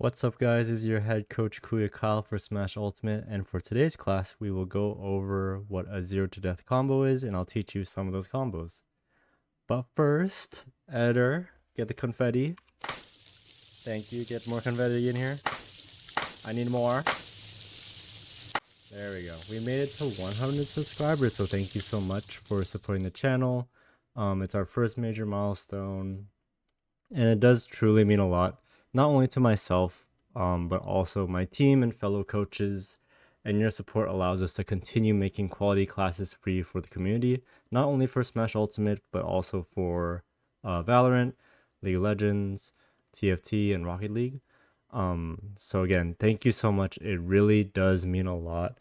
What's up guys, this is your head coach Kuya Kyle for Smash Ultimate, and for today's class we will go over what a 0 to death combo is, and I'll teach you some of those combos. But first, editor, get the confetti. Thank you, get more confetti in here. I need more. There we go. We made it to 100 subscribers, so thank you so much for supporting the channel. It's our first major milestone, and it does truly mean a lot. Not only to myself, but also my team and fellow coaches, and your support allows us to continue making quality classes free for the community, not only for Smash Ultimate, but also for Valorant, League of Legends, TFT, and Rocket League. So again, thank you so much. It really does mean a lot.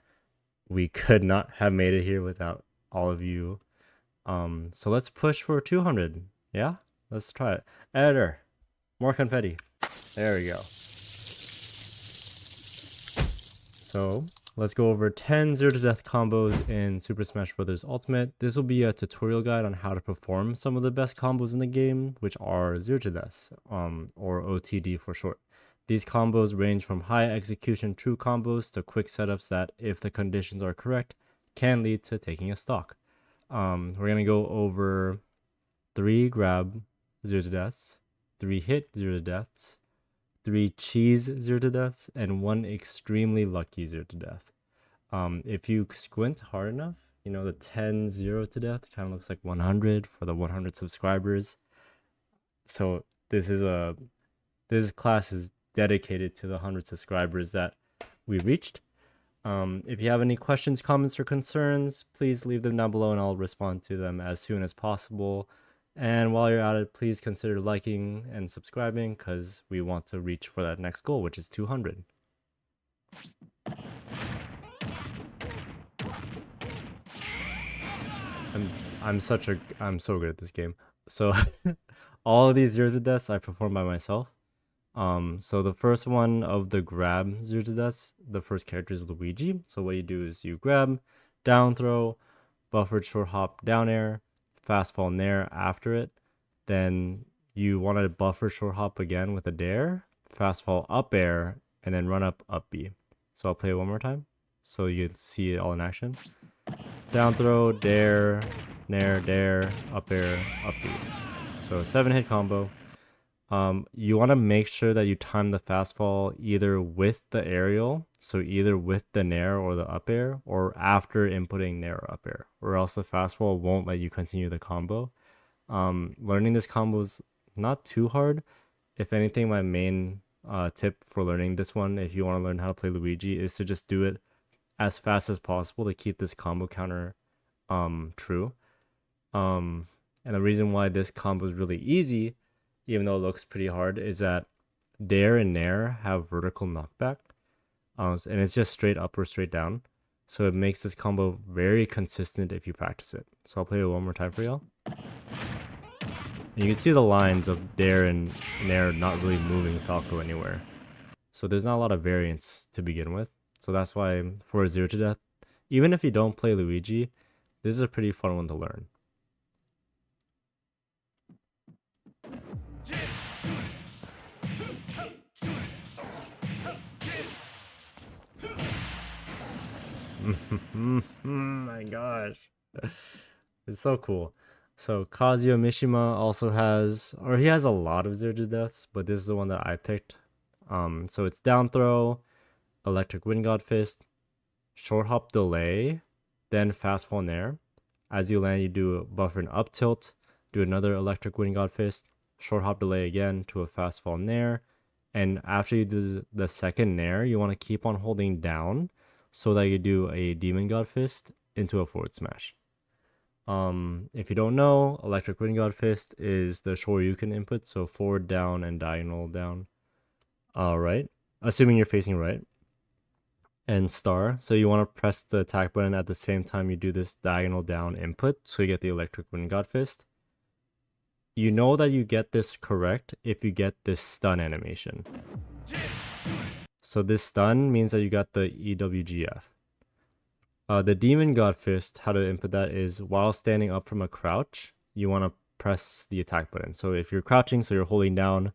We could not have made it here without all of you. So let's push for 200. Yeah, let's try it. Editor, more confetti. There we go. So let's go over 10 0 to death combos in Super Smash Bros. Ultimate. This will be a tutorial guide on how to perform some of the best combos in the game, which are 0 to deaths, or OTD for short. These combos range from high execution true combos to quick setups that, if the conditions are correct, can lead to taking a stock. We're gonna go over 3 grab 0 to deaths, 3 hit 0 to deaths, 3 cheese 0 to deaths, and 1 extremely lucky 0 to death. If you squint hard enough, you know, the 10 0 to death kind of looks like 100 for the 100 subscribers. So this class is dedicated to the 100 subscribers that we reached. If you have any questions, comments, or concerns, please leave them down below and I'll respond to them as soon as possible. And while you're at it, please consider liking and subscribing, because we want to reach for that next goal, which is 200. I'm so good at this game. So all of these 0 to deaths I perform by myself. So the first one of the grab 0 to deaths, the first character is Luigi. So what you do is you grab, down throw, buffered short hop, down air, fast fall nair after it. Then you want to buffer short hop again with a dare, fast fall up air, and then run up B. So I'll play it one more time so you see it all in action. Down throw, dare, nair, dare, up air, up B. So 7-hit combo. You want to make sure that you time the fast fall either with the aerial, so either with the nair or the up air, or after inputting nair or up air, or else the fast fall won't let you continue the combo. Learning this combo is not too hard. If anything, my main tip for learning this one, if you want to learn how to play Luigi, is to just do it as fast as possible to keep this combo counter true. And the reason why this combo is really easy, even though it looks pretty hard, is that dare and nair have vertical knockback, and it's just straight up or straight down. So it makes this combo very consistent if you practice it. So I'll play it one more time for y'all. And you can see the lines of dare and nair not really moving Falco anywhere. So there's not a lot of variance to begin with. So that's why for a 0 to death, even if you don't play Luigi, this is a pretty fun one to learn. My gosh, it's so cool. So Kazuya Mishima also has, or he has a lot of 0 to deaths, but this is the one that I picked. So it's down throw, electric wind god fist, short hop delay, then fast fall nair. As you land, you do a buffer and up tilt, do another electric wind god fist, short hop delay again to a fast fall nair, and after you do the second nair, you want to keep on holding down so that you do a demon god fist into a forward smash. If you don't know, electric wind god fist is the Shoryuken input, so forward down and diagonal down. Right, assuming you're facing right. And star, so you want to press the attack button at the same time you do this diagonal down input, so you get the electric wind god fist. You know that you get this correct if you get this stun animation. So this stun means that you got the EWGF. The demon god fist, how to input that is while standing up from a crouch, you want to press the attack button. So if you're crouching, so you're holding down,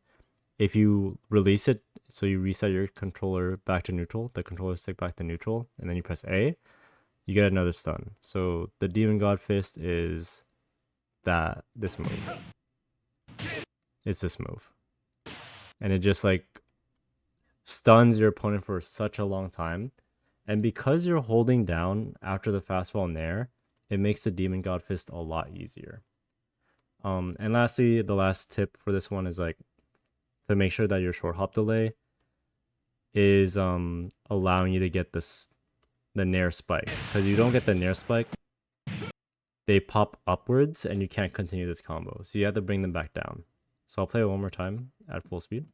if you release it so you reset your controller back to neutral, the controller stick back to neutral, and then you press A, you get another stun. So the Demon God Fist is this move. It's this move. And it just like stuns your opponent for such a long time. And because you're holding down after the fastball nair, it makes the Demon God Fist a lot easier. And lastly, the last tip for this one is like to make sure that your short hop delay is allowing you to get the nair spike. Because you don't get the nair spike, they pop upwards and you can't continue this combo. So you have to bring them back down. So I'll play it one more time at full speed.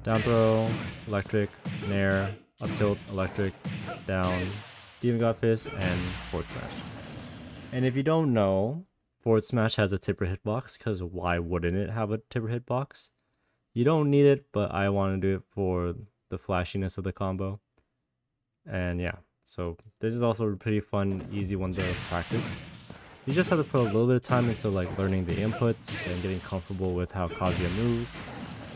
Down throw, electric, nair, up tilt, electric, down, Demon God Fist, and forward smash. And if you don't know, forward smash has a tipper hitbox, because why wouldn't it have a tipper hitbox? You don't need it, but I want to do it for the flashiness of the combo. And yeah, so this is also a pretty fun, easy one to practice. You just have to put a little bit of time into like learning the inputs and getting comfortable with how Kazuya moves.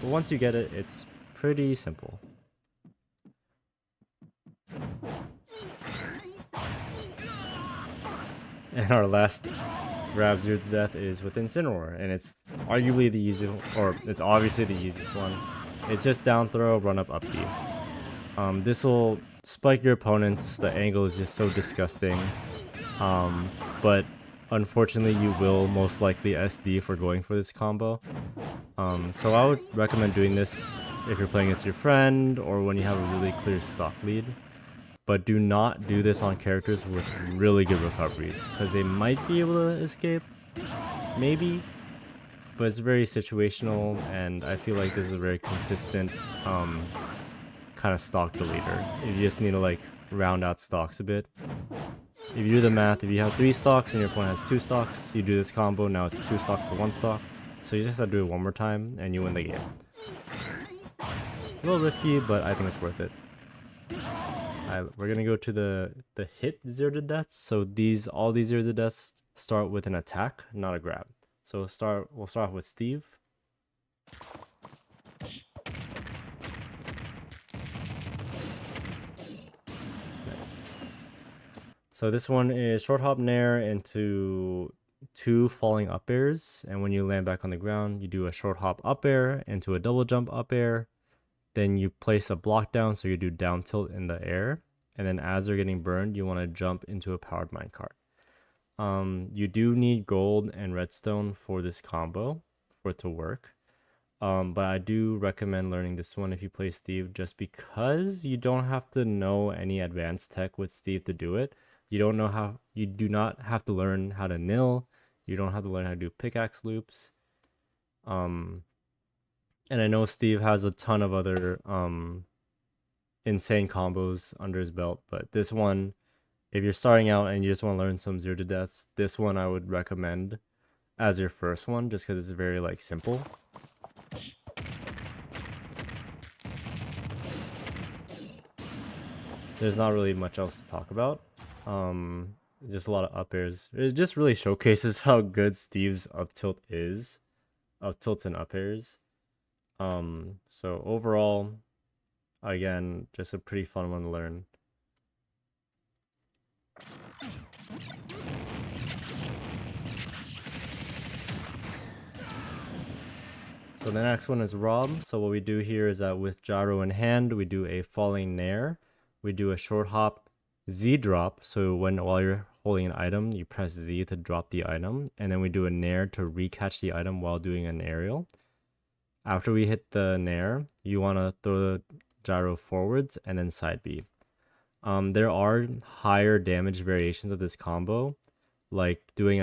But once you get it, it's pretty simple. And our last grab 0 to death is with Incineroar, and it's arguably the easiest, or it's obviously the easiest one. It's just down throw, run up, up B. This will spike your opponents. The angle is just so disgusting. But unfortunately, you will most likely SD for going for this combo. So I would recommend doing this if you're playing against your friend or when you have a really clear stock lead. But do not do this on characters with really good recoveries, because they might be able to escape, maybe, but it's very situational, and I feel like this is a very consistent kind of stock deleter. You just need to like round out stocks a bit. If you do the math, if you have 3 stocks and your opponent has 2 stocks, you do this combo, now it's 2 stocks to 1 stock. So you just have to do it one more time and you win the game. A little risky, but I think it's worth it. We're gonna go to the hit 0 to deaths. So all these 0 to deaths start with an attack, not a grab. So we'll start off with Steve. Nice. So this one is short hop nair into 2 falling up airs, and when you land back on the ground, you do a short hop up air into a double jump up air. Then you place a block down, so you do down tilt in the air, and then as they're getting burned, you want to jump into a powered minecart. You do need gold and redstone for this combo for it to work. But I do recommend learning this one if you play Steve, just because you don't have to know any advanced tech with Steve to do it. You do not have to learn how to nil. You don't have to learn how to do pickaxe loops. And I know Steve has a ton of other insane combos under his belt, but this one, if you're starting out and you just want to learn some 0 to deaths, this one I would recommend as your first one, just because it's very like simple. There's not really much else to talk about. Just a lot of up airs. It just really showcases how good Steve's up tilt is. Up tilts and up airs. So overall, again, just a pretty fun one to learn. So the next one is Rob. So what we do here is that with gyro in hand, we do a falling nair. We do a short hop Z drop. So while you're holding an item, you press Z to drop the item, and then we do a nair to recatch the item while doing an aerial. After we hit the nair, you want to throw the gyro forwards and then side B. There are higher damage variations of this combo, like doing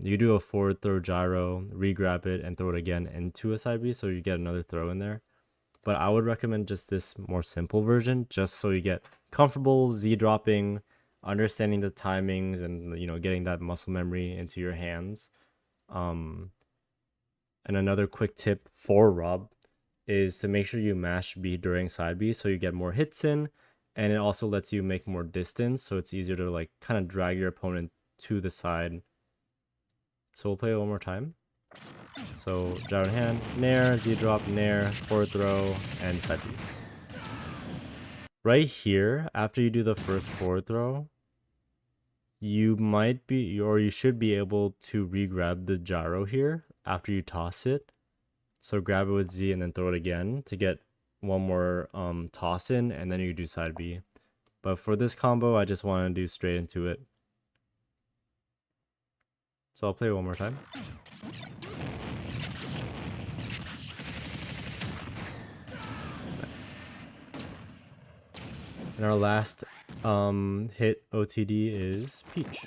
you do a forward throw gyro, re-grab it, and throw it again into a side B, so you get another throw in there. But I would recommend just this more simple version, just so you get comfortable Z dropping, understanding the timings, and getting that muscle memory into your hands. And another quick tip for Rob is to make sure you mash B during side B so you get more hits in, and it also lets you make more distance, so it's easier to like kind of drag your opponent to the side. So we'll play it one more time. So gyro in hand, nair, Z drop, nair, forward throw, and side B. Right here, after you do the first forward throw, you might be, or you should be able to re-grab the gyro here after you toss it. So grab it with Z and then throw it again to get one more toss in, and then you do side B. But for this combo, I just want to do straight into it. So I'll play it one more time. Nice. And our last hit OTD is Peach.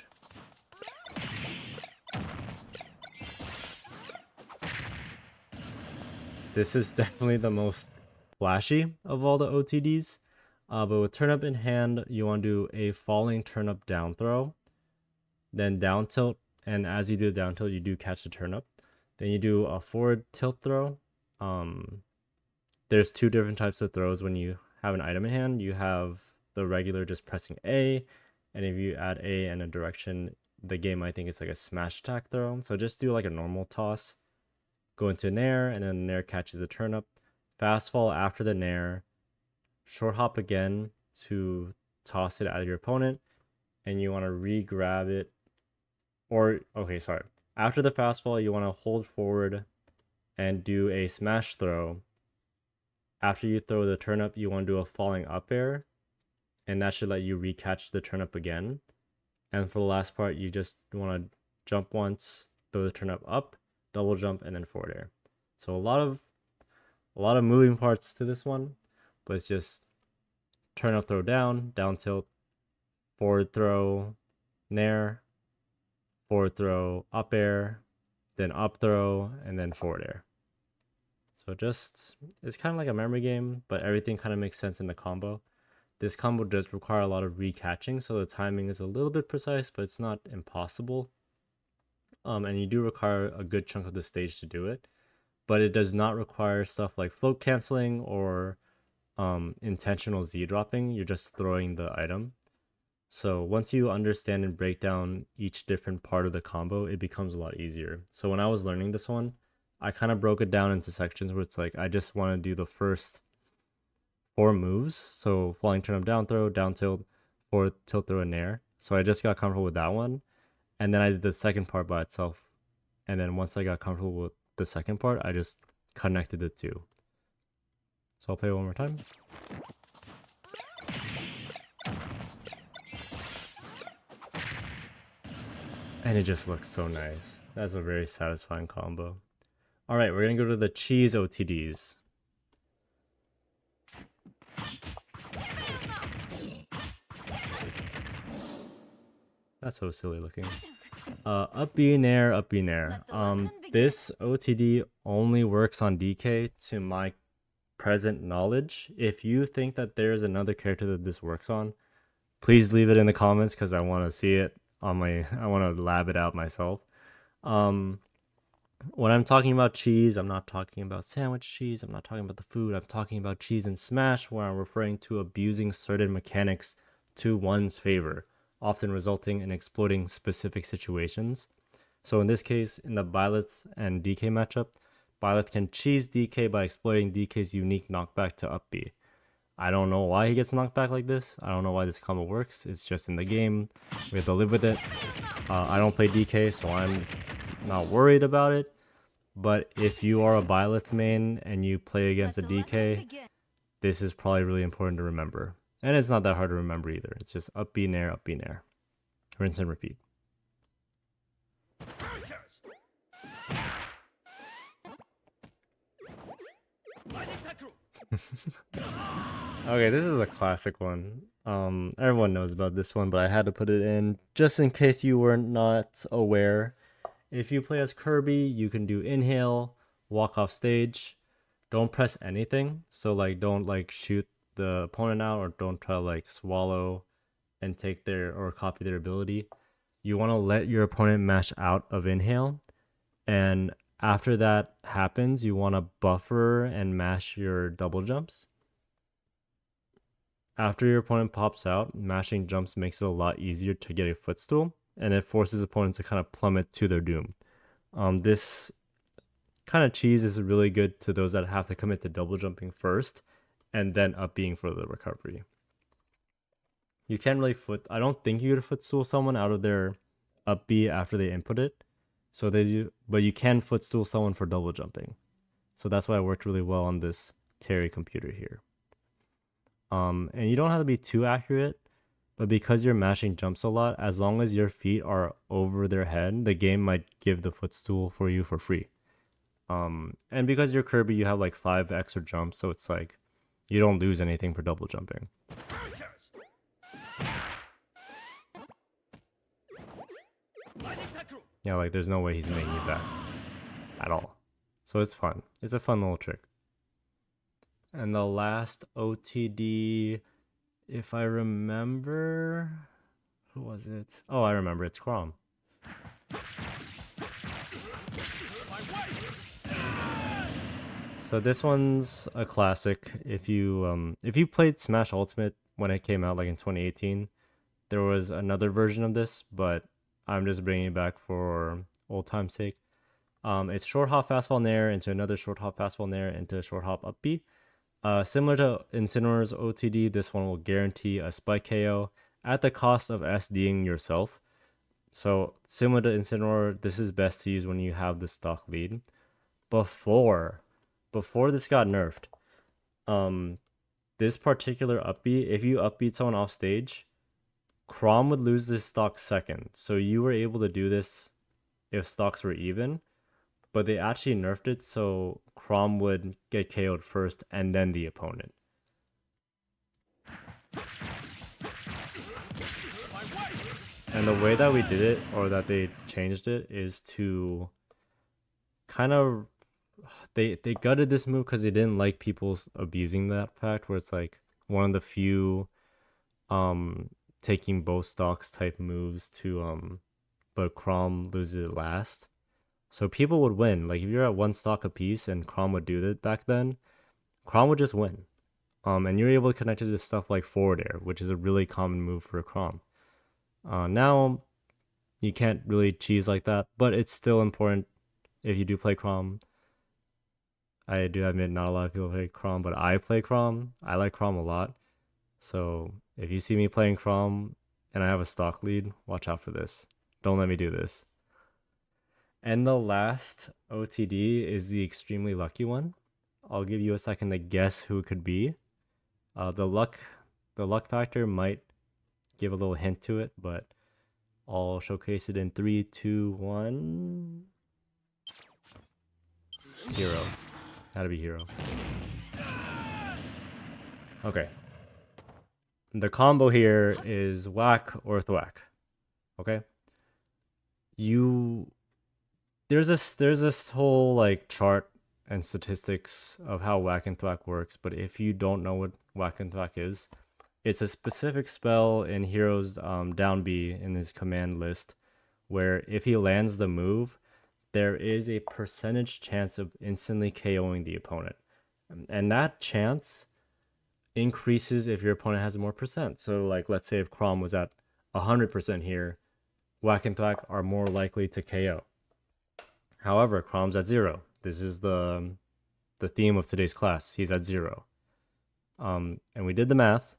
This is definitely the most flashy of all the OTDs. But with turnip in hand, you want to do a falling turnip down throw, then down tilt, and as you do the down tilt, you do catch the turnip. Then you do a forward tilt throw. There's two different types of throws when you have an item in hand. You have the regular just pressing A, and if you add A and a direction, the game might think it's like a smash attack throw. So just do like a normal toss, go into nair, and then nair catches a turnip. Fast fall after the nair, short hop again to toss it at your opponent, and you want to re-grab it. Or, okay, sorry. After the fast fall, you want to hold forward and do a smash throw. After you throw the turnip, you want to do a falling up air, and that should let you recatch the turnip again. And for the last part, you just want to jump once, throw the turnip up, double jump, and then forward air. So a lot of moving parts to this one, but it's just turnip throw down, down tilt, forward throw, nair, forward throw, up air, then up throw, and then forward air. So just, it's kind of like a memory game, but everything kind of makes sense in the combo. This combo does require a lot of recatching, so the timing is a little bit precise, but it's not impossible. And you do require a good chunk of the stage to do it, but it does not require stuff like float canceling or intentional Z dropping. You're just throwing the item. So once you understand and break down each different part of the combo, it becomes a lot easier. So when I was learning this one, I kind of broke it down into sections where it's like, I just want to do the first 4 moves. So falling turnip down throw, down tilt, forward tilt throw, and nair. So I just got comfortable with that one. And then I did the second part by itself. And then once I got comfortable with the second part, I just connected the two. So I'll play it one more time. And it just looks so nice. That's a very satisfying combo. Alright, we're gonna go to the cheese OTDs. That's so silly looking. Up B nair, up B nair. This OTD only works on DK to my present knowledge. If you think that there's another character that this works on, please leave it in the comments because I want to see it on my, I want to lab it out myself. When I'm talking about cheese, I'm not talking about sandwich cheese, I'm not talking about the food, I'm talking about cheese in Smash, where I'm referring to abusing certain mechanics to one's favor, often resulting in exploiting specific situations. So in this case, in the Byleth and DK matchup, Byleth can cheese DK by exploiting DK's unique knockback to up B. I don't know why he gets knocked back like this. I don't know why this combo works. It's just in the game. We have to live with it. I don't play DK, so I'm not worried about it. But if you are a Byleth main and you play against a DK, this is probably really important to remember. And it's not that hard to remember either. It's just up B nair, up B nair. Rinse and repeat. Okay, this is a classic one. Everyone knows about this one, but I had to put it in just in case you were not aware. If you play as Kirby, you can do inhale, walk off stage. Don't press anything. So like don't like shoot the opponent out, or don't try to like swallow and take their or copy their ability. You want to let your opponent mash out of inhale, and after that happens, you want to buffer and mash your double jumps. After your opponent pops out, mashing jumps makes it a lot easier to get a footstool, and it forces opponents to kind of plummet to their doom. This kind of cheese is really good to those that have to commit to double jumping first and then up being for the recovery. You can't really I don't think you could footstool someone out of their up B after they input it. So they do, but you can footstool someone for double jumping. So that's why it worked really well on this Terry computer here. And you don't have to be too accurate, but because you're mashing jumps a lot, as long as your feet are over their head, the game might give the footstool for you for free. And because you're Kirby, you have like 5 extra jumps, so it's like you don't lose anything for double jumping. Yeah, like there's no way he's making it back at all. So it's fun. It's a fun little trick. And the last OTD, if I remember, who was it? Oh, I remember. It's Chrom. So this one's a classic. If you played Smash Ultimate when it came out, like in 2018, there was another version of this, but I'm just bringing it back for old time's sake. It's short hop fastball nair into another short hop fastball nair into short hop up B. Similar to Incineroar's OTD, this one will guarantee a spike KO at the cost of SDing yourself. So similar to Incineroar, this is best to use when you have the stock lead. Before this got nerfed, this particular upbeat, if you upbeat someone off stage, Chrom would lose this stock second. So you were able to do this if stocks were even, but they actually nerfed it so Chrom would get KO'd first and then the opponent. And the way that we did it, or that they changed it, is to kind of they gutted this move because they didn't like people abusing that fact, where it's like one of the few taking both stocks type moves to but Chrom loses it last. So people would win. Like if you're at 1 stock apiece and Chrom would do that back then, Chrom would just win. And you're able to connect it to stuff like forward air, which is a really common move for Chrom. Now you can't really cheese like that, but it's still important if you do play Chrom. I do admit not a lot of people play Chrom, but I play Chrom. I like Chrom a lot. So if you see me playing Chrom and I have a stock lead, watch out for this. Don't let me do this. And the last OTD is the extremely lucky one. I'll give you a second to guess who it could be. The luck factor might give a little hint to it, but I'll showcase it in 3, 2, 1. It's Hero. Gotta be Hero. Okay. The combo here is whack or thwack. Okay. There's this whole like chart and statistics of how whack and thwack works, but if you don't know what whack and thwack is, it's a specific spell in Hero's down B in his command list, where if he lands the move, there is a percentage chance of instantly KOing the opponent. And that chance increases if your opponent has more percent. So like let's say if Chrom was at 100% here, whack and thwack are more likely to KO. However, Chrom's at 0. This is the theme of today's class. He's at 0. And we did the math.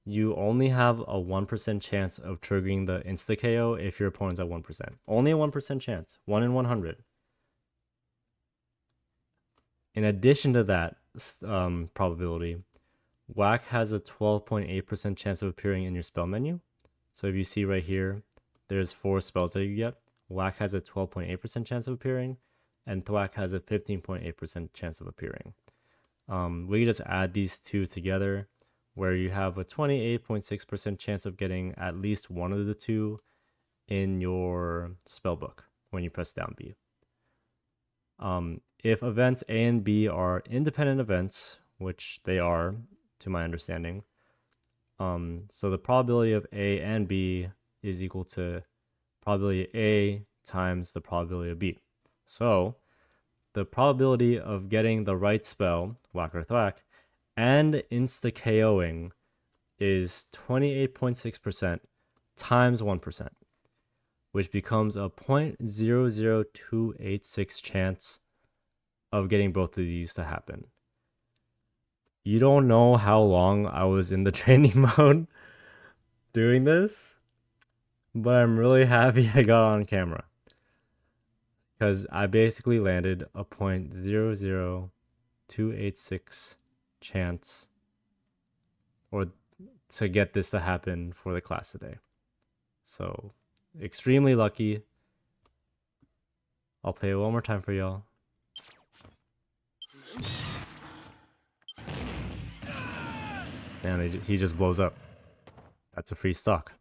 You only have a 1% chance of triggering the insta KO if your opponent's at 1%. Only a 1% chance. 1 in 100. In addition to that probability, whack has a 12.8% chance of appearing in your spell menu. So if you see right here, there's 4 spells that you get. Whack has a 12.8% chance of appearing, and thwack has a 15.8% chance of appearing. We just add these two together, where you have a 28.6% chance of getting at least one of the two in your spellbook when you press down B. If events A and B are independent events, which they are, to my understanding, so the probability of A and B is equal to probability A times the probability of B. So the probability of getting the right spell, whack or thwack, and insta KOing is 28.6% times 1%, which becomes a 0.00286 chance of getting both of these to happen. You don't know how long I was in the training mode doing this, but I'm really happy I got on camera. Because I basically landed a 0.00286 chance or to get this to happen for the class today. So extremely lucky. I'll play it one more time for y'all. And he just blows up. That's a free stock.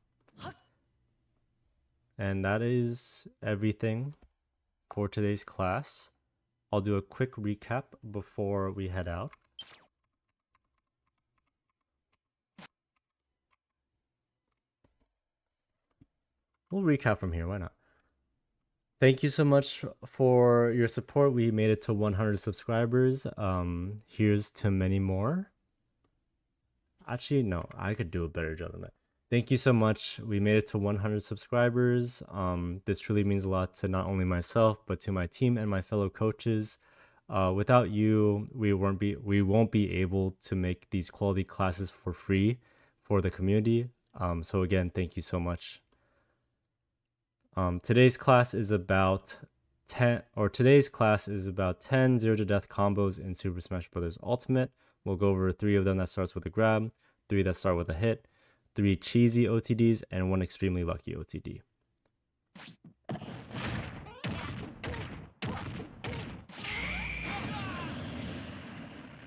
And that is everything for today's class. I'll do a quick recap before we head out. We'll recap from here, why not? Thank you so much for your support. We made it to 100 subscribers. Here's to many more. Actually, no, I could do a better job than that. Thank you so much. We made it to 100 subscribers. This truly means a lot to not only myself, but to my team and my fellow coaches. Without you, we won't be able to make these quality classes for free for the community. So again, thank you so much. Today's class is about 10 0 to death combos in Super Smash Bros. Ultimate. We'll go over 3 of them that starts with a grab, 3 that start with a hit, 3 cheesy OTDs, and 1 extremely lucky OTD.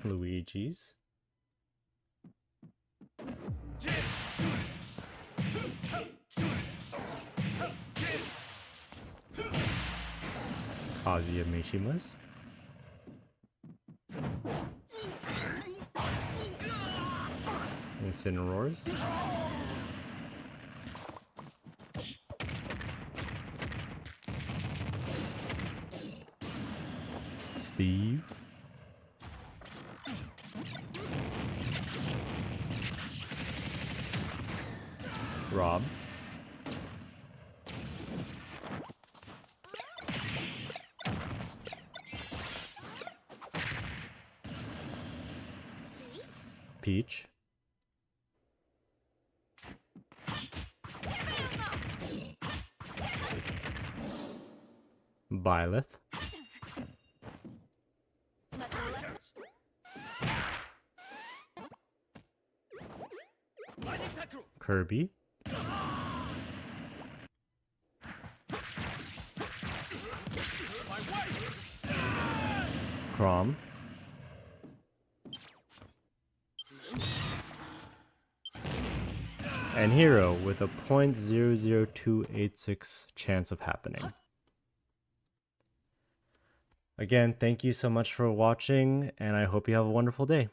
Luigi's. Kazuya Mishima's. Incineroars. Steve. Rob. Peach. Byleth. Kirby. Chrom. And Hero with a 0.00286 chance of happening. Again, thank you so much for watching, and I hope you have a wonderful day.